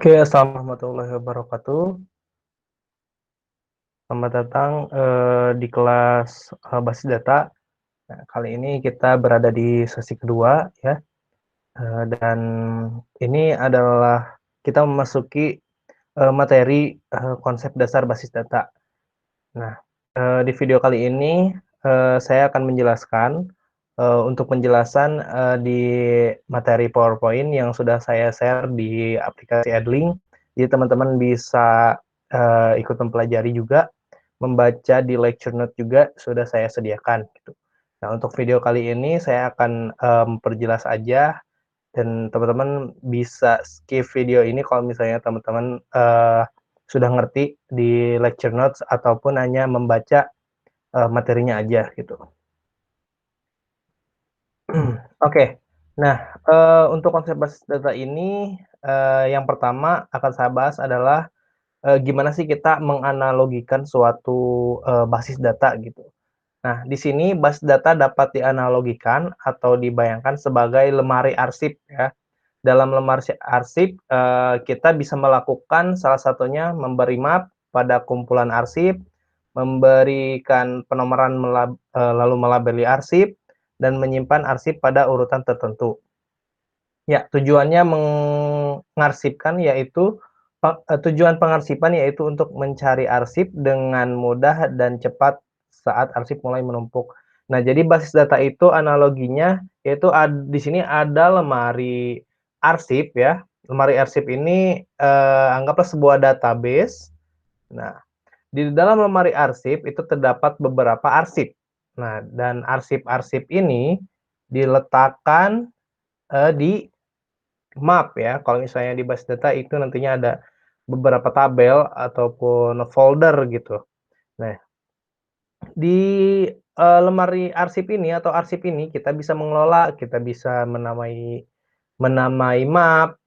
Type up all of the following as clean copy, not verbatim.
Oke, assalamualaikum warahmatullahi wabarakatuh. Selamat datang di kelas basis data. Nah, kali ini kita berada di sesi kedua ya, dan ini adalah kita memasuki materi konsep dasar basis data. Nah, di video kali ini saya akan menjelaskan untuk penjelasan di materi PowerPoint yang sudah saya share di aplikasi Edlink. Jadi teman-teman bisa ikut mempelajari juga, membaca di lecture note juga sudah saya sediakan gitu. Nah, untuk video kali ini saya akan memperjelas aja dan teman-teman bisa skip video ini kalau misalnya teman-teman sudah ngerti di lecture notes ataupun hanya membaca materinya aja gitu. Oke. Nah, untuk konsep basis data ini yang pertama akan saya bahas adalah gimana sih kita menganalogikan suatu basis data gitu. Nah, di sini basis data dapat dianalogikan atau dibayangkan sebagai lemari arsip ya. Dalam lemari arsip, kita bisa melakukan salah satunya memberi map pada kumpulan arsip, memberikan penomoran lalu melabeli arsip, dan menyimpan arsip pada urutan tertentu. Ya, tujuannya mengarsipkan yaitu tujuan pengarsipan yaitu untuk mencari arsip dengan mudah dan cepat saat arsip mulai menumpuk. Nah, jadi basis data itu analoginya yaitu di sini ada lemari arsip ya. Lemari arsip ini anggaplah sebuah database. Nah, di dalam lemari arsip itu terdapat beberapa arsip. Nah, dan arsip-arsip ini diletakkan di map ya. Kalau misalnya di basis data itu nantinya ada beberapa tabel ataupun folder gitu. Nah, di lemari arsip ini atau arsip ini kita bisa mengelola, kita bisa menamai menamai map,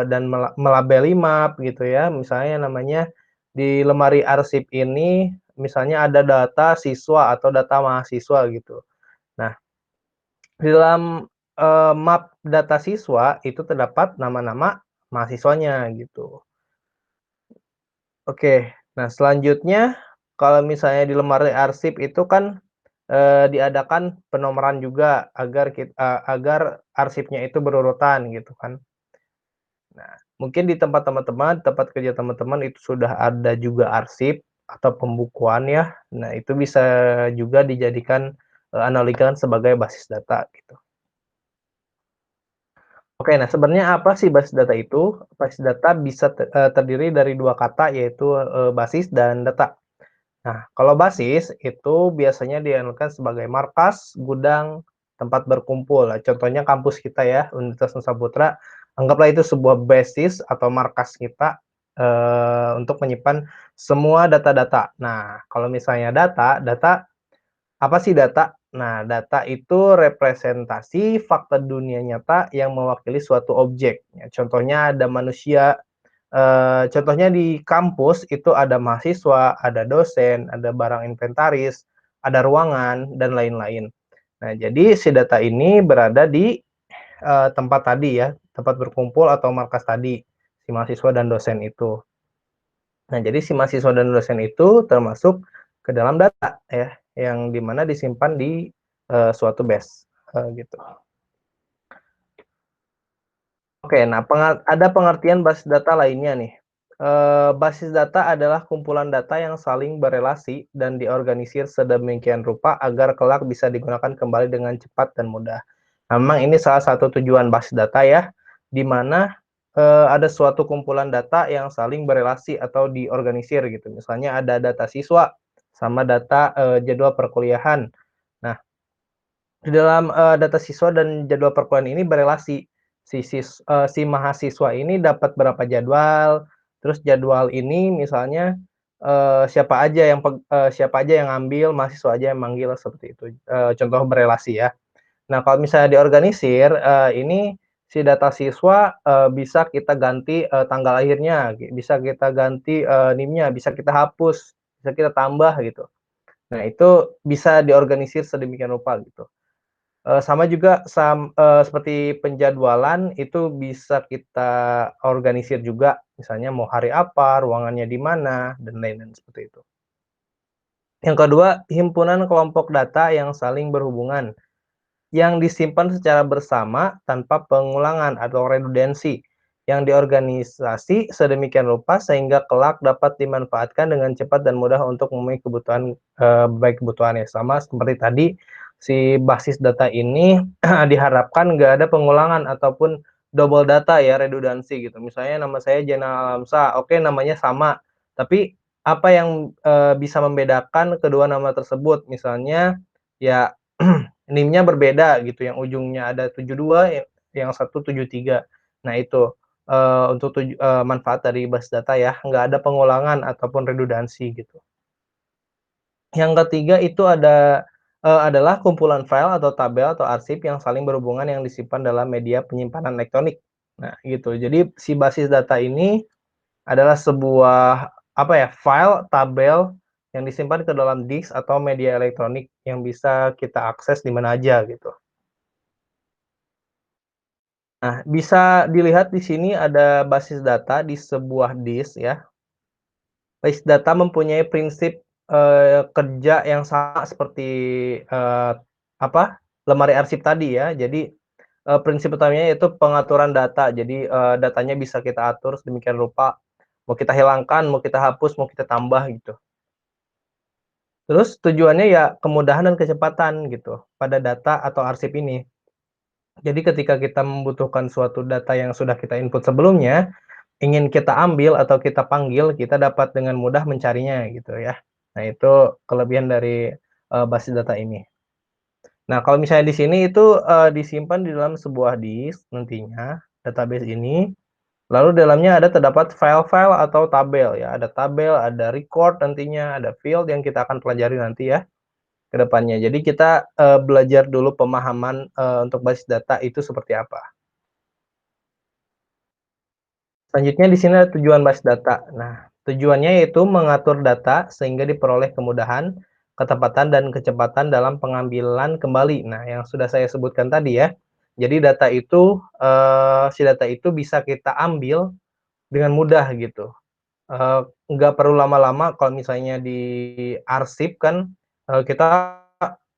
dan melabeli map gitu ya. Misalnya namanya di lemari arsip ini misalnya ada data siswa atau data mahasiswa gitu. Nah, di dalam map data siswa itu terdapat nama-nama mahasiswanya gitu. Oke, nah selanjutnya kalau misalnya di lemari arsip itu kan diadakan penomoran juga agar arsipnya itu berurutan gitu kan. Nah, mungkin di tempat teman-teman, tempat kerja teman-teman itu sudah ada juga arsip atau pembukuan ya. Nah, itu bisa juga dijadikan analogikan sebagai basis data gitu. Oke, nah sebenarnya apa sih basis data itu? Basis data bisa terdiri dari dua kata yaitu basis dan data. Nah, kalau basis itu biasanya dianalogikan sebagai markas, gudang, tempat berkumpul. Nah, contohnya kampus kita ya, Universitas Nusa Putra, anggaplah itu sebuah basis atau markas kita untuk menyimpan semua data-data. Nah, kalau misalnya data apa sih data? Nah, data itu representasi fakta dunia nyata yang mewakili suatu objek. Ya, contohnya ada manusia. Contohnya di kampus itu ada mahasiswa, ada dosen, ada barang inventaris, ada ruangan, dan lain-lain. Nah, jadi si data ini berada di tempat tadi ya, tempat berkumpul atau markas tadi, si mahasiswa dan dosen itu. Nah, jadi si mahasiswa dan dosen itu termasuk ke dalam data ya, yang dimana disimpan di suatu base gitu. Oke, nah ada pengertian basis data lainnya nih. Basis data adalah kumpulan data yang saling berelasi dan diorganisir sedemikian rupa agar kelak bisa digunakan kembali dengan cepat dan mudah. Nah, memang ini salah satu tujuan basis data ya, di mana ada suatu kumpulan data yang saling berelasi atau diorganisir gitu. Misalnya ada data siswa sama data jadwal perkuliahan. Nah, di dalam data siswa dan jadwal perkuliahan ini berelasi. Si mahasiswa ini dapat berapa jadwal, terus jadwal ini misalnya siapa aja yang ngambil, mahasiswa aja yang manggil seperti itu. Contoh berelasi ya. Nah, kalau misalnya diorganisir, ini si data siswa bisa kita ganti tanggal lahirnya, bisa kita ganti NIM-nya, bisa kita hapus, bisa kita tambah gitu. Nah, itu bisa diorganisir sedemikian rupa gitu. Sama juga seperti penjadwalan itu bisa kita organisir juga, misalnya mau hari apa, ruangannya di mana, dan lain-lain seperti itu. Yang kedua, himpunan kelompok data yang saling berhubungan, yang disimpan secara bersama tanpa pengulangan atau redundansi, yang diorganisasi sedemikian rupa sehingga kelak dapat dimanfaatkan dengan cepat dan mudah untuk memenuhi kebutuhan, baik kebutuhannya sama seperti tadi, si basis data ini diharapkan nggak ada pengulangan ataupun double data ya, redundansi gitu. Misalnya nama saya Jainal Alamsa, oke namanya sama, tapi apa yang, bisa membedakan kedua nama tersebut? Misalnya, ya NIM-nya berbeda gitu, yang ujungnya ada 72, yang satu 73. Nah itu, untuk manfaat dari basis data ya, nggak ada pengulangan ataupun redundansi gitu. Yang ketiga itu adalah kumpulan file atau tabel atau arsip yang saling berhubungan yang disimpan dalam media penyimpanan elektronik. Nah gitu, jadi si basis data ini adalah sebuah, apa ya, file, tabel yang disimpan ke dalam disk atau media elektronik yang bisa kita akses di mana aja gitu. Nah, bisa dilihat di sini ada basis data di sebuah disk ya. Basis data mempunyai prinsip, kerja yang sama seperti, eee, apa, lemari arsip tadi ya. Jadi, prinsip utamanya yaitu pengaturan data. Jadi, datanya bisa kita atur sedemikian rupa, mau kita hilangkan, mau kita hapus, mau kita tambah gitu. Terus tujuannya ya kemudahan dan kecepatan gitu pada data atau arsip ini. Jadi ketika kita membutuhkan suatu data yang sudah kita input sebelumnya, ingin kita ambil atau kita panggil, kita dapat dengan mudah mencarinya gitu ya. Nah itu kelebihan dari, basis data ini. Nah kalau misalnya di sini itu, disimpan di dalam sebuah disk nantinya, database ini, lalu dalamnya terdapat file-file atau tabel ya, ada tabel, ada record nantinya, ada field yang kita akan pelajari nanti ya, ke depannya. Jadi kita, belajar dulu pemahaman, untuk basis data itu seperti apa. Selanjutnya di sini ada tujuan basis data. Nah, tujuannya yaitu mengatur data sehingga diperoleh kemudahan, ketepatan, dan kecepatan dalam pengambilan kembali. Nah, yang sudah saya sebutkan tadi ya. Jadi data itu, si data itu bisa kita ambil dengan mudah gitu. Nggak perlu lama-lama kalau misalnya diarsip kan, kita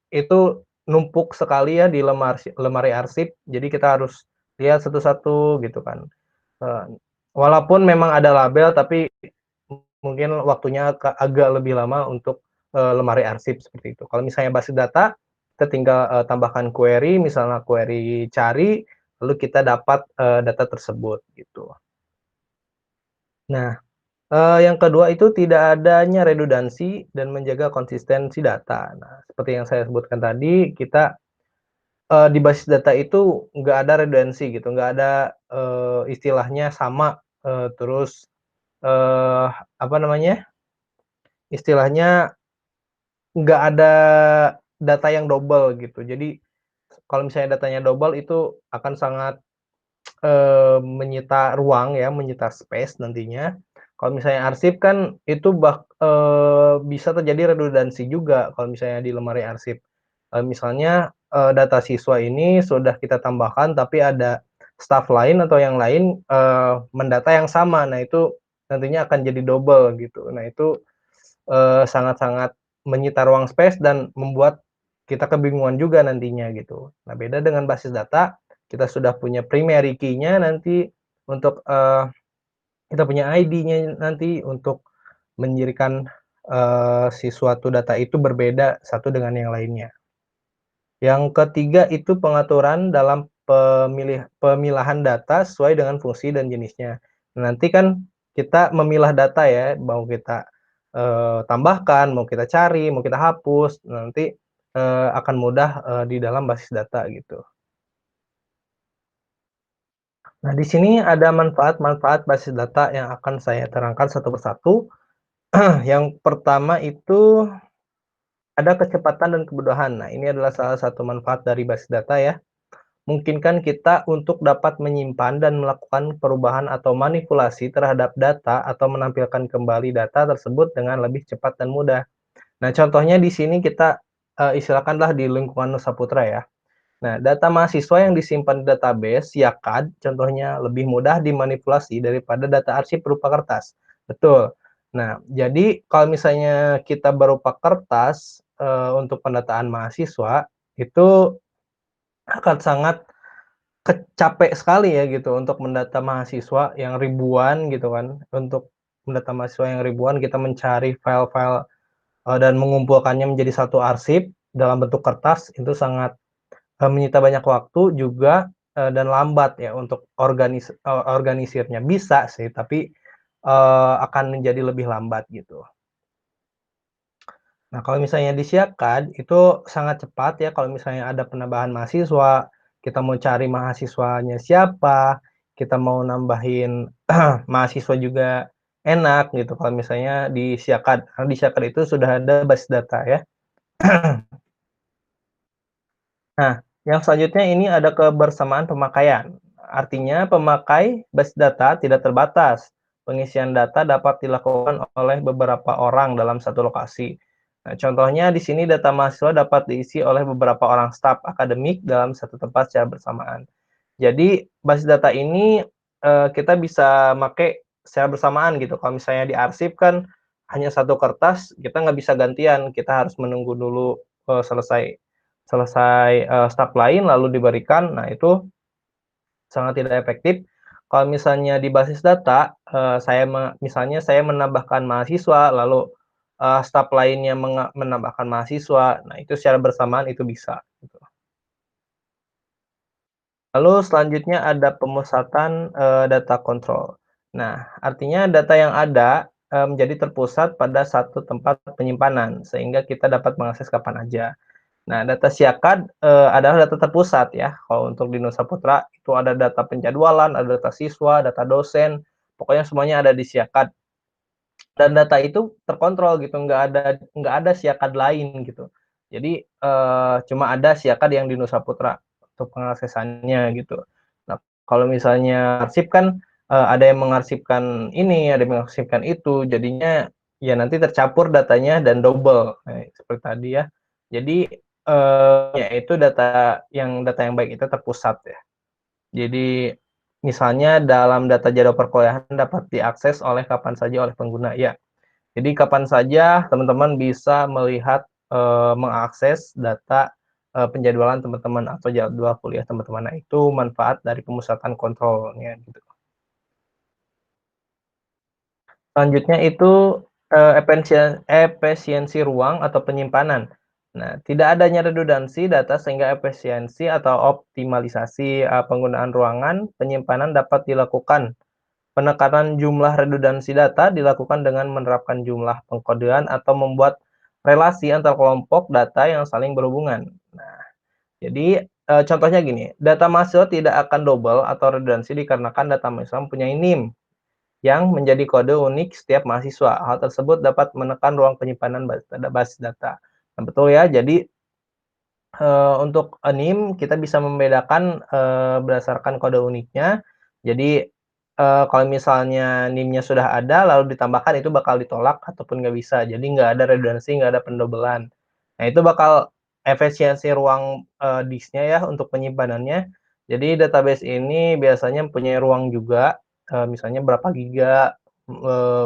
itu numpuk sekali ya di lemari arsip, jadi kita harus lihat satu-satu gitu kan. Eee, Walaupun memang ada label, tapi mungkin waktunya agak lebih lama untuk, lemari arsip seperti itu. Kalau misalnya basis data, kita tinggal, tambahkan query, misalnya query cari, lalu kita dapat, data tersebut gitu. Nah, yang kedua itu tidak adanya redundansi dan menjaga konsistensi data. Nah, seperti yang saya sebutkan tadi, kita, di basis data itu nggak ada redundansi gitu, nggak ada, istilahnya sama, terus, apa namanya, istilahnya nggak ada data yang double gitu. Jadi, kalau misalnya datanya double itu akan sangat, menyita ruang ya, menyita space nantinya. Kalau misalnya arsip kan itu bisa terjadi redundansi juga kalau misalnya di lemari arsip. Misalnya, data siswa ini sudah kita tambahkan tapi ada staf lain atau yang lain, mendata yang sama. Nah itu nantinya akan jadi double gitu. Nah itu, sangat-sangat menyita ruang space dan membuat kita kebingungan juga nantinya gitu. Nah beda dengan basis data, kita sudah punya primary key-nya nanti untuk, kita punya ID-nya nanti untuk menjadikan, si suatu data itu berbeda satu dengan yang lainnya. Yang ketiga itu pengaturan dalam pemilahan data sesuai dengan fungsi dan jenisnya. Nanti kan kita memilah data ya, mau kita, tambahkan, mau kita cari, mau kita hapus, nanti, akan mudah, di dalam basis data gitu. Nah di sini ada manfaat-manfaat basis data yang akan saya terangkan satu persatu. Yang pertama itu ada kecepatan dan kemudahan. Nah ini adalah salah satu manfaat dari basis data ya. Memungkinkan kita untuk dapat menyimpan dan melakukan perubahan atau manipulasi terhadap data atau menampilkan kembali data tersebut dengan lebih cepat dan mudah. Nah, contohnya di sini kita, istilahkanlah di lingkungan Nusa Putra ya. Nah, data mahasiswa yang disimpan di database YAKAD contohnya lebih mudah dimanipulasi daripada data arsip berupa kertas. Betul. Nah, jadi kalau misalnya kita berupa kertas, untuk pendataan mahasiswa, itu akan sangat capek sekali ya gitu untuk mendata mahasiswa yang ribuan gitu kan. Untuk mendata mahasiswa yang ribuan, kita mencari file-file, dan mengumpulkannya menjadi satu arsip dalam bentuk kertas itu sangat menyita banyak waktu juga, dan lambat ya untuk organisirnya. Bisa sih, tapi, akan menjadi lebih lambat gitu. Nah, kalau misalnya disiapkan, itu sangat cepat ya kalau misalnya ada penambahan mahasiswa, kita mau cari mahasiswanya siapa, kita mau nambahin mahasiswa juga enak gitu kalau misalnya di Siakad. Karena di Siakad itu sudah ada basis data ya. Nah, yang selanjutnya ini ada kebersamaan pemakaian. Artinya pemakai base data tidak terbatas. Pengisian data dapat dilakukan oleh beberapa orang dalam satu lokasi. Nah, contohnya di sini data mahasiswa dapat diisi oleh beberapa orang staf akademik dalam satu tempat secara bersamaan. Jadi basis data ini, kita bisa make secara bersamaan gitu. Kalau misalnya diarsip kan hanya satu kertas, kita nggak bisa gantian, kita harus menunggu dulu, selesai selesai, staf lain lalu diberikan. Nah, itu sangat tidak efektif. Kalau misalnya di basis data, misalnya saya menambahkan mahasiswa, lalu, staf lainnya menambahkan mahasiswa, nah itu secara bersamaan itu bisa, gitu. Lalu selanjutnya ada pemusatan, data kontrol. Nah, artinya data yang ada, menjadi terpusat pada satu tempat penyimpanan, sehingga kita dapat mengakses kapan aja. Nah, data Siakad, adalah data terpusat ya, kalau untuk di Nusa Putra itu ada data penjadwalan, ada data siswa, data dosen, pokoknya semuanya ada di Siakad. Dan data itu terkontrol gitu, nggak ada Siakad lain gitu. Jadi, cuma ada Siakad yang di Nusa Putra untuk pengaksesannya gitu. Nah, kalau misalnya arsip kan, ada yang mengarsipkan ini, ada yang mengarsipkan itu, jadinya ya nanti tercampur datanya dan double, seperti tadi ya. Jadi, ya itu data yang baik itu terpusat ya. Jadi, misalnya dalam data jadwal perkuliahan dapat diakses oleh kapan saja oleh pengguna, ya. Jadi kapan saja teman-teman bisa melihat, mengakses data, penjadwalan teman-teman atau jadwal kuliah teman-teman. Nah, itu manfaat dari pemusatan kontrolnya gitu. Selanjutnya itu, efisiensi ruang atau penyimpanan. Nah, tidak adanya redundansi data sehingga efisiensi atau optimalisasi, penggunaan ruangan penyimpanan dapat dilakukan. Penekanan jumlah redundansi data dilakukan dengan menerapkan jumlah pengkodean atau membuat relasi antar kelompok data yang saling berhubungan. Nah, jadi, contohnya gini, data mahasiswa tidak akan double atau redundansi dikarenakan data mahasiswa mempunyai NIM yang menjadi kode unik setiap mahasiswa. Hal tersebut dapat menekan ruang penyimpanan basis data. Nah, betul ya, jadi untuk NIM kita bisa membedakan, berdasarkan kode uniknya. Jadi, kalau misalnya NIM-nya sudah ada lalu ditambahkan itu bakal ditolak ataupun nggak bisa. Jadi nggak ada redundansi, nggak ada pendobelan. Nah, itu bakal efisiensi ruang, disknya ya untuk penyimpanannya. Jadi database ini biasanya mempunyai ruang juga, misalnya berapa giga,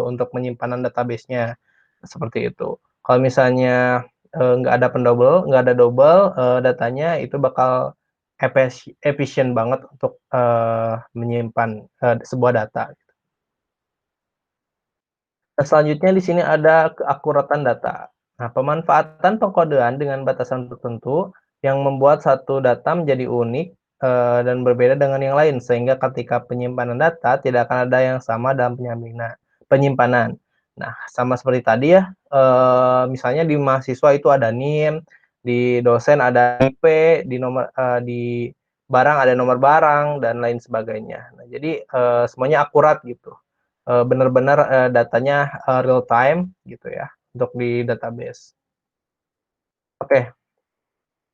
untuk penyimpanan database-nya, seperti itu. Kalau misalnya nggak ada double, datanya itu bakal efisien banget untuk, menyimpan, sebuah data. Nah, selanjutnya di sini ada keakuratan data. Nah, pemanfaatan pengkodean dengan batasan tertentu yang membuat satu data menjadi unik, dan berbeda dengan yang lain, sehingga ketika penyimpanan data tidak akan ada yang sama dalam penyimpanan. Nah, sama seperti tadi ya, misalnya di mahasiswa itu ada NIM, di dosen ada IP, di barang ada nomor barang, dan lain sebagainya. Nah, jadi, semuanya akurat gitu. Bener-bener, datanya, real time gitu ya, untuk di database. Oke,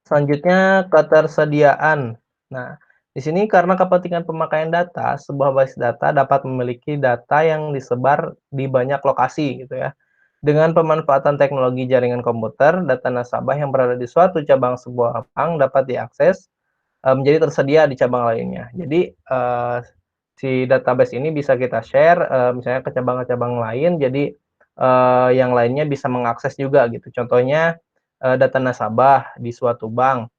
selanjutnya ketersediaan. Nah, di sini karena kepentingan pemakaian data, sebuah basis data dapat memiliki data yang disebar di banyak lokasi gitu ya. Dengan pemanfaatan teknologi jaringan komputer, data nasabah yang berada di suatu cabang sebuah bank dapat diakses menjadi tersedia di cabang lainnya. Jadi, si database ini bisa kita share, misalnya ke cabang-cabang lain, jadi, yang lainnya bisa mengakses juga gitu. Contohnya, data nasabah di suatu bank,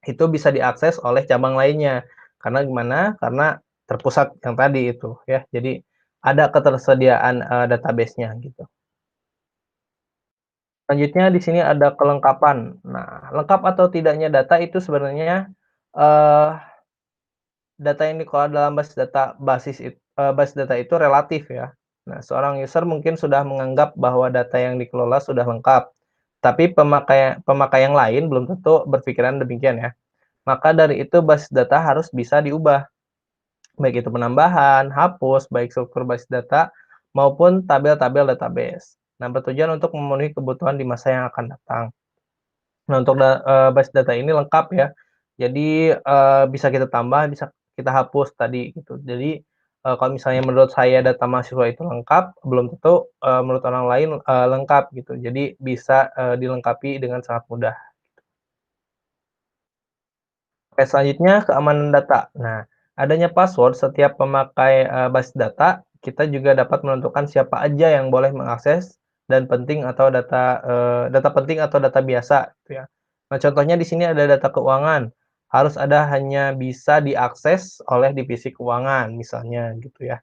itu bisa diakses oleh cabang lainnya. Karena gimana? Karena terpusat yang tadi itu ya, jadi ada ketersediaan, database-nya gitu. Selanjutnya di sini ada kelengkapan. Nah, lengkap atau tidaknya data itu sebenarnya, eee, data yang dikelola dalam basis data itu relatif ya. Nah, seorang user mungkin sudah menganggap bahwa data yang dikelola sudah lengkap, tapi pemakai pemakai yang lain belum tentu berpikiran demikian ya. Maka dari itu basis data harus bisa diubah, baik itu penambahan, hapus, baik struktur basis data maupun tabel-tabel database. Nah, bertujuan untuk memenuhi kebutuhan di masa yang akan datang. Nah, untuk basis data ini lengkap ya. Jadi, bisa kita tambah, bisa kita hapus tadi gitu. Jadi, kalau misalnya menurut saya data mahasiswa itu lengkap, belum tentu, menurut orang lain, lengkap gitu. Jadi bisa, dilengkapi dengan sangat mudah. Oke, selanjutnya keamanan data. Nah, adanya password setiap pemakai, basis data, kita juga dapat menentukan siapa aja yang boleh mengakses dan penting atau data penting atau data biasa gitu ya. Nah, contohnya di sini ada data keuangan, harus ada hanya bisa diakses oleh divisi keuangan misalnya gitu ya.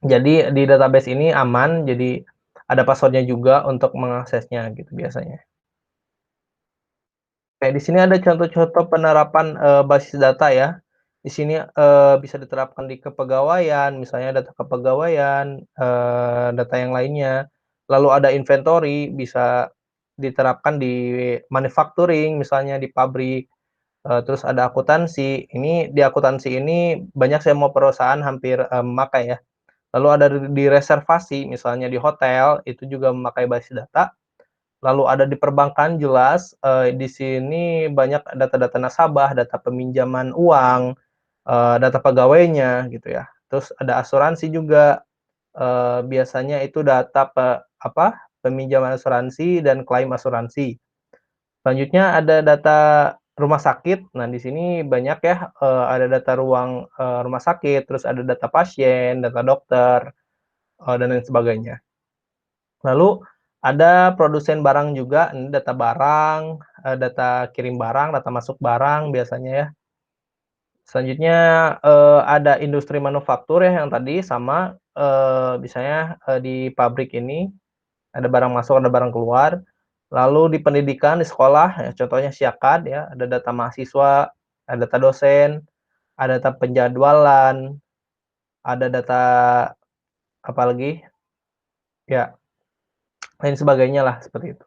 Jadi di database ini aman, jadi ada password-nya juga untuk mengaksesnya gitu biasanya. Kayak di sini ada contoh-contoh penerapan, basis data ya. Di sini, bisa diterapkan di kepegawaian, misalnya data kepegawaian, data yang lainnya. Lalu ada inventory, bisa diterapkan di manufacturing, misalnya di pabrik, terus ada akuntansi. Ini di akuntansi ini banyak semua perusahaan hampir, memakai ya. Lalu ada di reservasi, misalnya di hotel, itu juga memakai basis data. Lalu ada di perbankan jelas, di sini banyak data-data nasabah, data peminjaman uang, data pegawainya gitu ya. Terus ada asuransi juga, biasanya itu data peminjaman asuransi dan klaim asuransi. Selanjutnya ada data rumah sakit. Nah, di sini banyak ya, ada data ruang, rumah sakit, terus ada data pasien, data dokter, dan lain sebagainya. Lalu ada produsen barang juga, ini data barang, data kirim barang, data masuk barang biasanya ya. Selanjutnya, ada industri manufaktur ya yang tadi sama, misalnya, di pabrik ini ada barang masuk, ada barang keluar. Lalu di pendidikan, di sekolah, ya contohnya Siakad ya, ada data mahasiswa, ada data dosen, ada data penjadwalan, ada data apalagi, ya lain sebagainya lah seperti itu.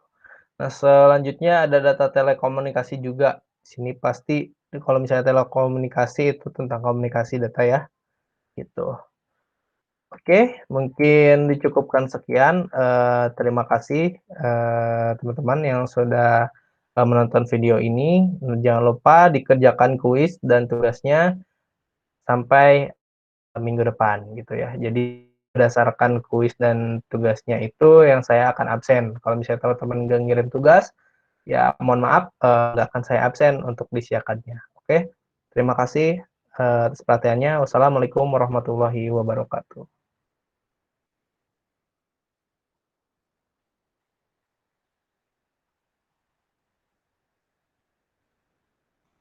Nah, selanjutnya ada data telekomunikasi juga. Sini pasti kalau misalnya telekomunikasi itu tentang komunikasi data ya, gitu. Oke, mungkin dicukupkan sekian, terima kasih, teman-teman yang sudah, menonton video ini. Jangan lupa dikerjakan kuis dan tugasnya sampai minggu depan gitu ya. Jadi berdasarkan kuis dan tugasnya itu yang saya akan absen. Kalau misalnya teman-teman nggak ngirim tugas, ya mohon maaf, nggak akan saya absen untuk disiakannya. Oke, terima kasih, atas perhatiannya. Wassalamualaikum warahmatullahi wabarakatuh.